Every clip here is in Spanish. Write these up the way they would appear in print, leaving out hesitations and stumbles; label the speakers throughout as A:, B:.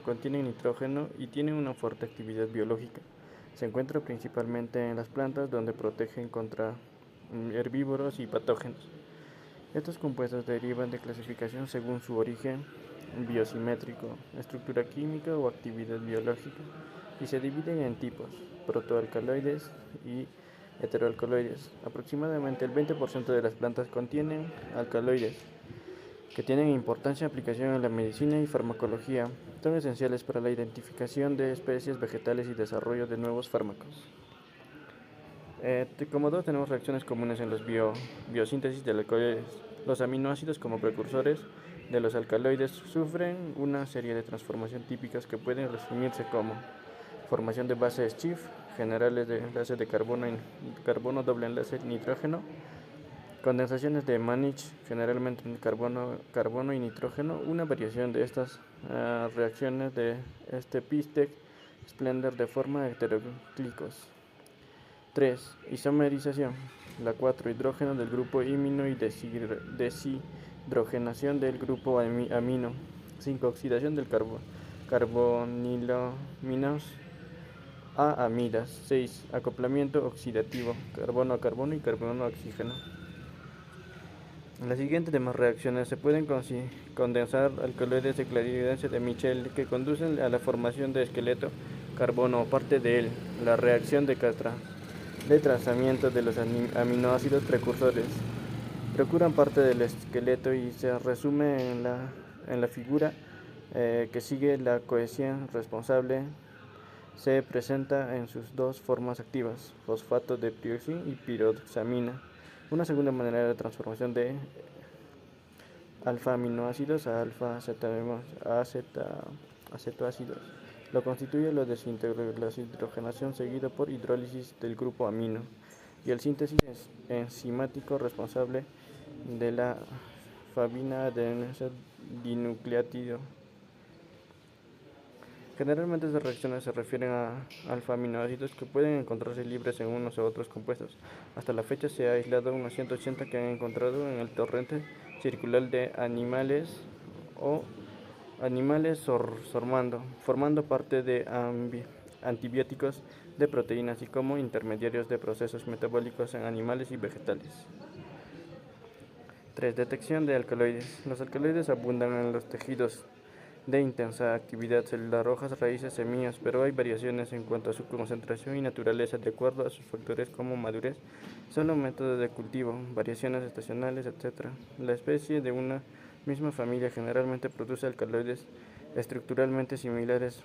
A: Contienen nitrógeno y tienen una fuerte actividad biológica. Se encuentra principalmente en las plantas donde protegen contra herbívoros y patógenos. Estos compuestos derivan de clasificación según su origen biosimétrico, estructura química o actividad biológica y se dividen en tipos: protoalcaloides y heteroalcaloides. Aproximadamente el 20% de las plantas contienen alcaloides, que tienen importancia y aplicación en la medicina y farmacología. Son esenciales para la identificación de especies vegetales y desarrollo de nuevos fármacos. Como dos, tenemos reacciones comunes en los biosíntesis de alcaloides. Los aminoácidos, como precursores de los alcaloides, sufren una serie de transformaciones típicas que pueden resumirse como formación de bases Schiff, generales de enlace de carbono doble enlace nitrógeno, condensaciones de Mannich, generalmente en carbono y nitrógeno. Una variación de estas reacciones de Pistec Splendor de forma heteroclicos. 3. Isomerización. La 4. Hidrógeno del grupo imino y deshidrogenación del grupo amino. 5. Oxidación del carbonilominas a amidas. 6. Acoplamiento oxidativo, carbono a carbono y carbono a oxígeno. En las siguientes demás reacciones se pueden condensar alcaloides de clarividencia de Michel que conducen a la formación de esqueleto carbono o parte de él. La reacción de trazamiento de los aminoácidos precursores procuran parte del esqueleto y se resume en la figura que sigue. La cohesión responsable se presenta en sus dos formas activas, fosfato de piroxina y piroxamina. Una segunda manera de transformación de alfa-aminoácidos a alfa-acetoácidos lo constituye la deshidrogenación seguido por hidrólisis del grupo amino y el síntesis enzimático responsable de la fabina adenosina dinucleótido. Generalmente estas reacciones se refieren a alfa-aminoácidos que pueden encontrarse libres en unos u otros compuestos. Hasta la fecha se ha aislado unos 180 que han encontrado en el torrente circular de animales formando parte de antibióticos de proteínas y como intermediarios de procesos metabólicos en animales y vegetales. 3. Detección de alcaloides. Los alcaloides abundan en los tejidos de intensa actividad celular, hojas, raíces, semillas, pero hay variaciones en cuanto a su concentración y naturaleza de acuerdo a sus factores como madurez, solo método de cultivo, variaciones estacionales, etc. La especie de una misma familia generalmente produce alcaloides estructuralmente similares.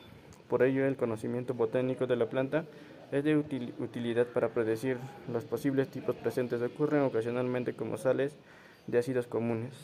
A: Por ello, el conocimiento botánico de la planta es de utilidad para predecir los posibles tipos presentes. Ocurren ocasionalmente como sales de ácidos comunes.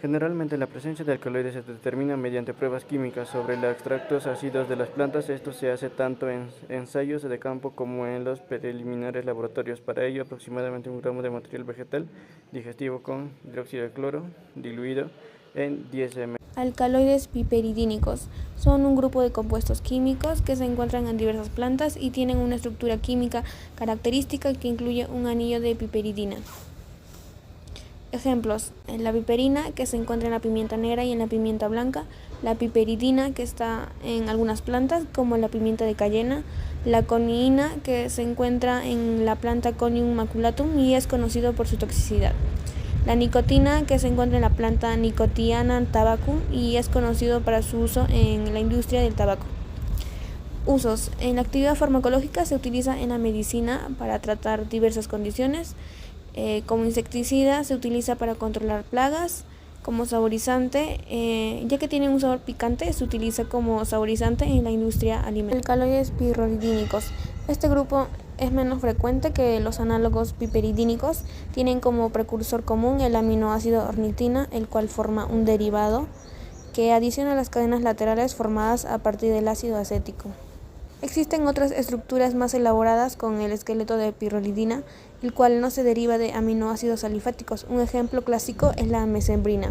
A: Generalmente la presencia de alcaloides se determina mediante pruebas químicas sobre los extractos ácidos de las plantas. Esto se hace tanto en ensayos de campo como en los preliminares laboratorios. Para ello, aproximadamente 1 gramo de material vegetal digestivo con dióxido de cloro diluido en 10 ml.
B: Alcaloides piperidínicos son un grupo de compuestos químicos que se encuentran en diversas plantas y tienen una estructura química característica que incluye un anillo de piperidina. Ejemplos: la piperina, que se encuentra en la pimienta negra y en la pimienta blanca; la piperidina, que está en algunas plantas como la pimienta de cayena; la coniina, que se encuentra en la planta Conium maculatum y es conocido por su toxicidad; la nicotina, que se encuentra en la planta Nicotiana tabacum y es conocido para su uso en la industria del tabaco. Usos: en la actividad farmacológica se utiliza en la medicina para tratar diversas condiciones. Como insecticida se utiliza para controlar plagas. Como saborizante, ya que tiene un sabor picante, se utiliza como saborizante en la industria alimentaria. Alcaloides piperidínicos. Este grupo es menos frecuente que los análogos piperidínicos. Tienen como precursor común el aminoácido ornitina, el cual forma un derivado que adiciona las cadenas laterales formadas a partir del ácido acético. Existen otras estructuras más elaboradas con el esqueleto de pirrolidina, el cual no se deriva de aminoácidos alifáticos. Un ejemplo clásico es la mesembrina.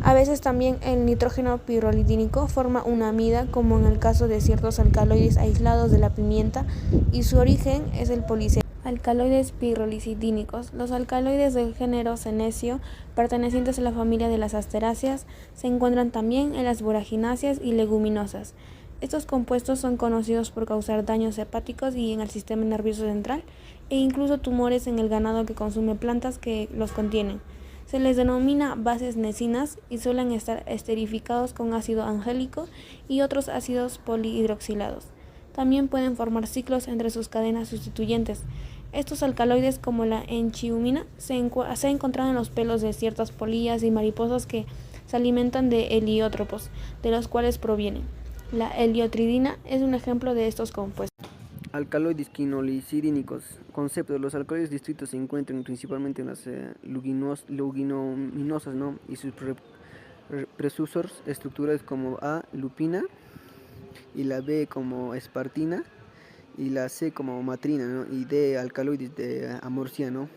B: A veces también el nitrógeno pirrolidínico forma una amida, como en el caso de ciertos alcaloides aislados de la pimienta, y su origen es el policeto. Alcaloides pirrolisidínicos. Los alcaloides del género senecio, pertenecientes a la familia de las asteráceas, se encuentran también en las boragináceas y leguminosas. Estos compuestos son conocidos por causar daños hepáticos y en el sistema nervioso central e incluso tumores en el ganado que consume plantas que los contienen. Se les denomina bases necinas y suelen estar esterificados con ácido angélico y otros ácidos polihidroxilados. También pueden formar ciclos entre sus cadenas sustituyentes. Estos alcaloides, como la enchiumina, se ha encontrado en los pelos de ciertas polillas y mariposas que se alimentan de heliotropos, de los cuales provienen. La heliotridina es un ejemplo de estos compuestos.
C: Alcaloides quinolisidínicos. Concepto: los alcaloides distintos se encuentran principalmente en las leguminosas, ¿no? Y sus precursores estructurales como A, lupina, y la B como espartina, y la C como matrina, ¿no? Y D, alcaloides de amorcia, ¿no?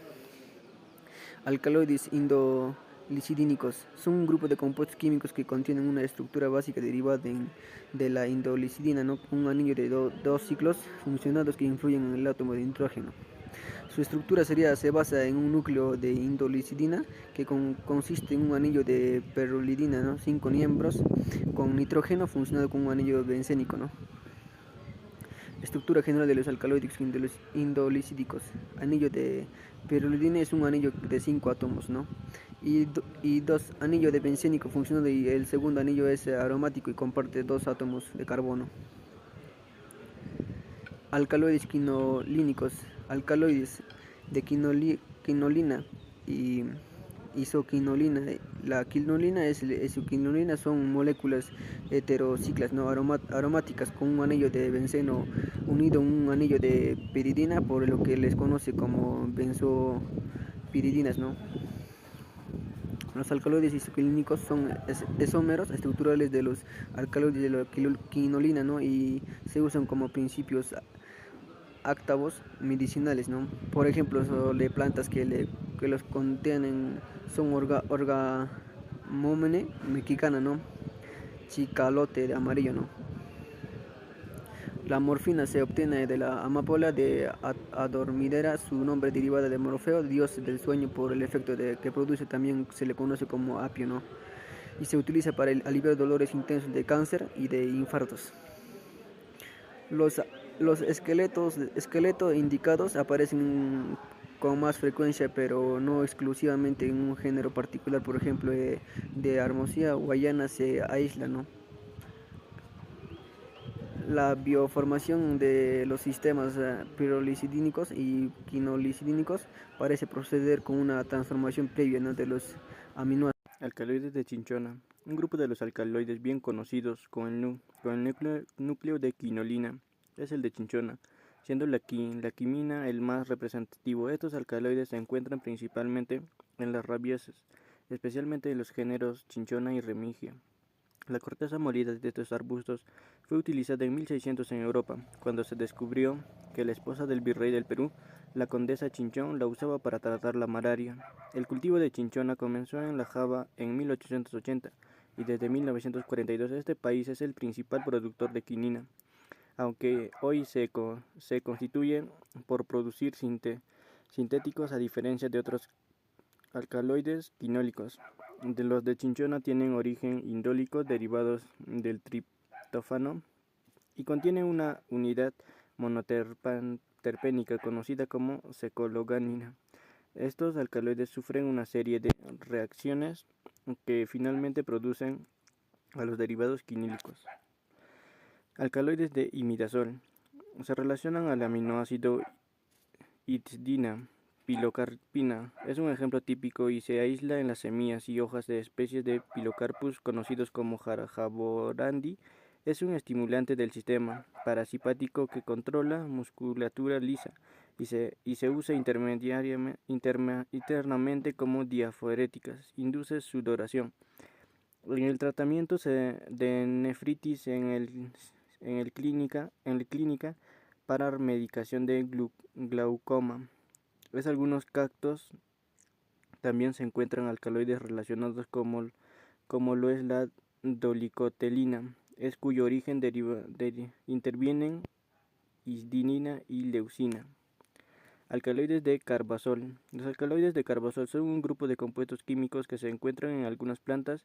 C: Alcaloides indolisidínicos son un grupo de compuestos químicos que contienen una estructura básica derivada de la indolisidina, ¿no? Un anillo de dos ciclos funcionados que influyen en el átomo de nitrógeno. Su estructura se basa en un núcleo de indolisidina que consiste en un anillo de perolidina, ¿no? 5 miembros con nitrógeno funcionado con un anillo bencénico, ¿no? Estructura general de los alcaloides indolisidicos. Anillo de pirrolidina es un anillo de 5 átomos, ¿no? Y dos anillo de bencénico funcionando, y el segundo anillo es aromático y comparte 2 átomos de carbono. Alcaloides quinolínicos. Alcaloides de quinolina y isoquinolina. La quinolina y isoquinolina son moléculas heterociclas, ¿no? aromáticas con un anillo de benceno unido a un anillo de piridina, por lo que les conoce como benzopiridinas, ¿no? Los alcaloides isoquinolínicos son isómeros estructurales de los alcaloides de la quinolina, ¿no? Y se usan como principios activos medicinales, ¿no? Por ejemplo, de plantas que los contienen son Orgamomene mexicana, ¿no? Chicalote de amarillo, ¿no? La morfina se obtiene de la amapola de Adormidera, su nombre derivado de Morfeo, dios del sueño, por el efecto que produce. También se le conoce como apio, ¿no? Y se utiliza para aliviar dolores intensos de cáncer y de infartos. Los esqueletos indicados aparecen con más frecuencia, pero no exclusivamente en un género particular. Por ejemplo, de Armosia guayana se aísla, ¿no? La bioformación de los sistemas pirrolisidínicos y quinolisidínicos parece proceder con una transformación previa, ¿no? de los aminoácidos.
A: Alcaloides de Cinchona. Un grupo de los alcaloides bien conocidos con el núcleo de quinolina es el de Cinchona, siendo la quimina el más representativo. Estos alcaloides se encuentran principalmente en las rabiáceas, especialmente en los géneros Cinchona y Remigia. La corteza molida de estos arbustos fue utilizada en 1600 en Europa, cuando se descubrió que la esposa del virrey del Perú, la condesa Chinchón, la usaba para tratar la malaria. El cultivo de chinchona comenzó en la Java en 1880 y desde 1942 este país es el principal productor de quinina, aunque hoy se constituye por producir sintéticos a diferencia de otros alcaloides quinólicos. Los de Cinchona tienen origen indólico derivados del triptófano y contienen una unidad monoterpénica conocida como secologanina. Estos alcaloides sufren una serie de reacciones que finalmente producen a los derivados quinílicos. Alcaloides de imidazol se relacionan al aminoácido histidina. Pilocarpina es un ejemplo típico y se aísla en las semillas y hojas de especies de Pilocarpus conocidos como Jaborandi. Es un estimulante del sistema parasimpático que controla musculatura lisa y se usa internamente como diaforéticas. Induce sudoración. En el tratamiento de nefritis en la clínica para medicación de glaucoma. Algunos cactos también se encuentran alcaloides relacionados como lo es la dolicotelina, cuyo origen intervienen histidina y leucina. Alcaloides de carbazol. Los alcaloides de carbazol son un grupo de compuestos químicos que se encuentran en algunas plantas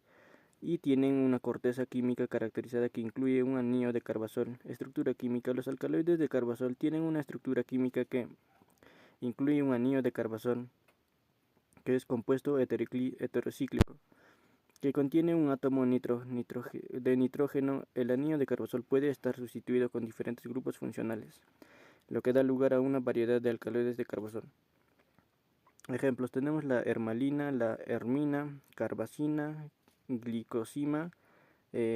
A: y tienen una corteza química caracterizada que incluye un anillo de carbazol. Estructura química. Los alcaloides de carbazol tienen una estructura química que incluye un anillo de carbazol, que es compuesto heterocíclico, que contiene un átomo de nitrógeno. El anillo de carbazol puede estar sustituido con diferentes grupos funcionales, lo que da lugar a una variedad de alcaloides de carbazol. Ejemplos: tenemos la hermalina, la hermina, carbazina, glicosima.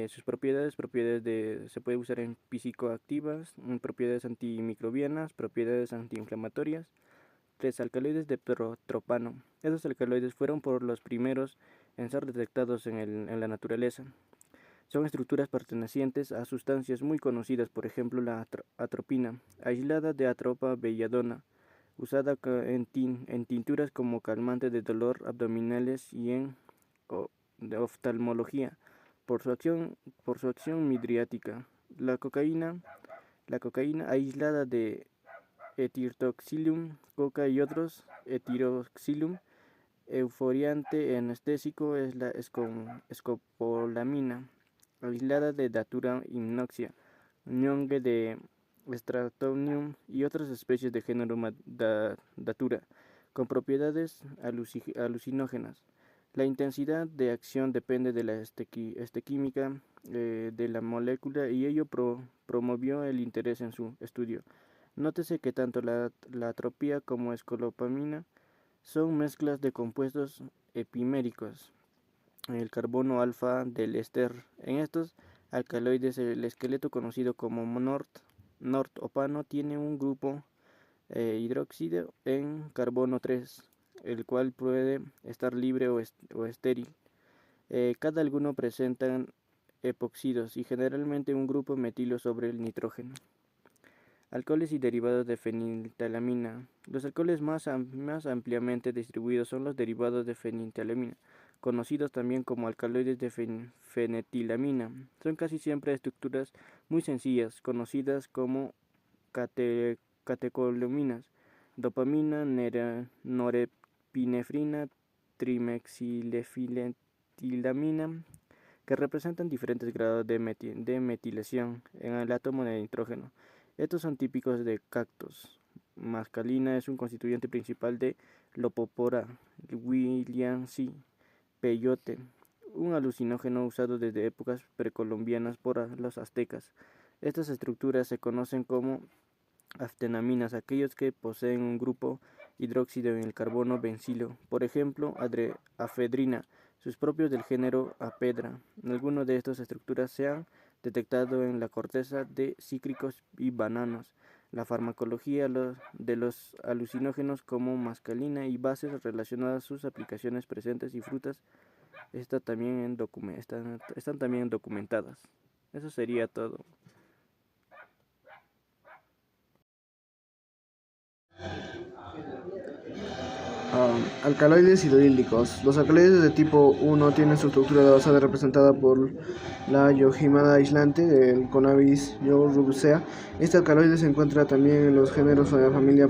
A: Sus propiedades se puede usar en psicoactivas, propiedades antimicrobianas, propiedades antiinflamatorias. 3. Alcaloides de tropano. Estos alcaloides fueron por los primeros en ser detectados en la naturaleza. Son estructuras pertenecientes a sustancias muy conocidas, por ejemplo la atropina, aislada de Atropa belladona, usada en tinturas como calmante de dolor abdominales y en de oftalmología, por su acción midriática. La cocaína aislada de etirtoxilum, coca y otros, etiroxilum, euforiante anestésico es la escopolamina, aislada de Datura hymnoxia, ñongue de Stratonium y otras especies de género Datura, con propiedades alucinógenas. La intensidad de acción depende de la estequímica de la molécula y ello promovió el interés en su estudio. Nótese que tanto la atropina como escopolamina son mezclas de compuestos epiméricos, el carbono alfa del éster. En estos alcaloides el esqueleto conocido como NORT-opano tiene un grupo hidróxido en carbono 3, el cual puede estar libre o estéril. Cada alguno presentan epóxidos y generalmente un grupo metilo sobre el nitrógeno. Alcoholes y derivados de feniltalamina. Los alcoholes más ampliamente distribuidos son los derivados de feniltalamina, conocidos también como alcaloides de fenetilamina. Son casi siempre estructuras muy sencillas, conocidas como catecolaminas, dopamina, norepinefrina, trimexilefenetilamina, que representan diferentes grados de metilación en el átomo de nitrógeno. Estos son típicos de cactus. Mescalina es un constituyente principal de Lopopora williamsi, peyote, un alucinógeno usado desde épocas precolombinas por los aztecas. Estas estructuras se conocen como aftenaminas, aquellos que poseen un grupo hidróxido en el carbono bencilo, por ejemplo, afedrina, sus propios del género Apedra. Algunas de estas estructuras se han detectado en la corteza de cítricos y bananos. La farmacología de los alucinógenos como mescalina y bases relacionadas a sus aplicaciones presentes y frutas están también documentadas. Eso sería todo.
D: Alcaloides hidrohídricos. Los alcaloides de tipo 1 tienen su estructura de base representada por la yohimada aislante del Cannabis rubusea. Este alcaloide se encuentra también en los géneros de la familia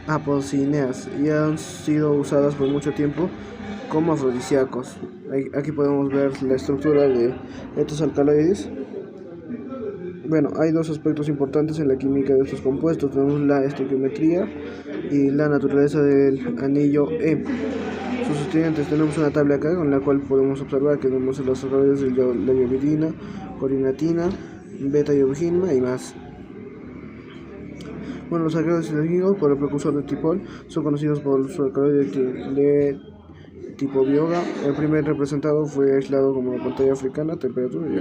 D: Apocyneas y han sido usadas por mucho tiempo como afrodisíacos. Aquí podemos ver la estructura de estos alcaloides. Bueno, hay dos aspectos importantes en la química de estos compuestos. Tenemos la estequiometría y la naturaleza del anillo E. Sus estudiantes, tenemos una tabla acá con la cual podemos observar que tenemos los alcaloides de la iodina, corinatina, beta-iodina y más. Bueno, los alcaloides hidrogénicos por el precursor de tipol son conocidos por su alcaloide de tipo bioga. El primer representado fue aislado como la pantalla africana, temperatura y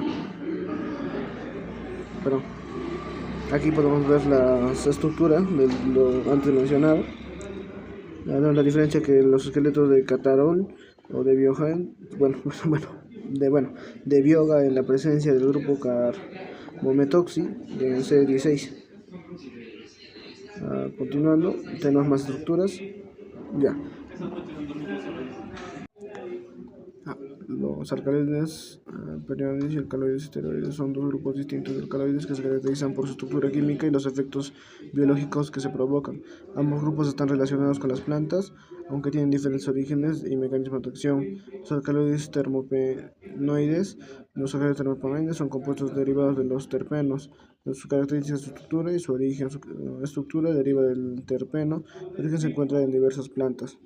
D: Pero aquí podemos ver las estructuras de lo antes mencionado. La diferencia que los esqueletos de Catarol o de Biogen, de Bioga en la presencia del grupo carbometoxi de C16. Continuando, tenemos más estructuras. Ya. Los alcaloides perioides y alcaloides esteroides son dos grupos distintos de alcaloides que se caracterizan por su estructura química y los efectos biológicos que se provocan. Ambos grupos están relacionados con las plantas, aunque tienen diferentes orígenes y mecanismos de acción. Los alcaloides termopenoides y los alcaloides termopenoides son compuestos derivados de los terpenos. Su característica es su estructura y su origen. Su estructura deriva del terpeno, su origen se encuentra en diversas plantas.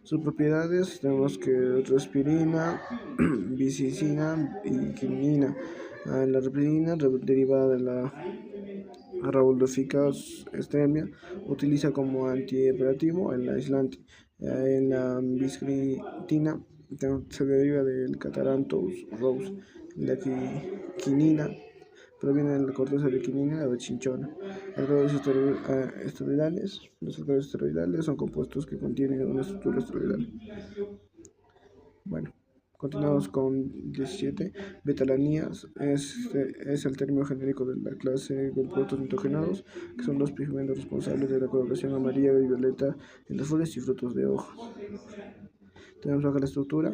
D: Sus propiedades tenemos que respirina, bicicina y quinina. La respirina, derivada de la Raudoficus externa, utiliza como antihipertensivo el aislante. En la biciclina se deriva del Catharanthus rose. La quinina proviene de la corteza de quinina o de chinchona. Alcaloides esteroidales. Los alcaloides esteroidales son compuestos que contienen una estructura esteroidal. Bueno, continuamos con 17. Betalanías es el término genérico de la clase de compuestos nitrogenados, que son los pigmentos responsables de la coloración amarilla y violeta en las flores y frutos de hojas. Tenemos acá la estructura.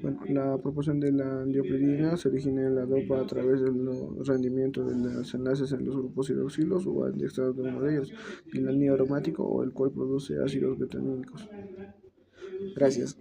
D: Bueno, la proporción de la diopridina se origina en la dopa a través del rendimiento de los enlaces en los grupos hidroxilos o andextrados de uno de ellos, el anillo aromático o el cual produce ácidos betamínicos. Gracias.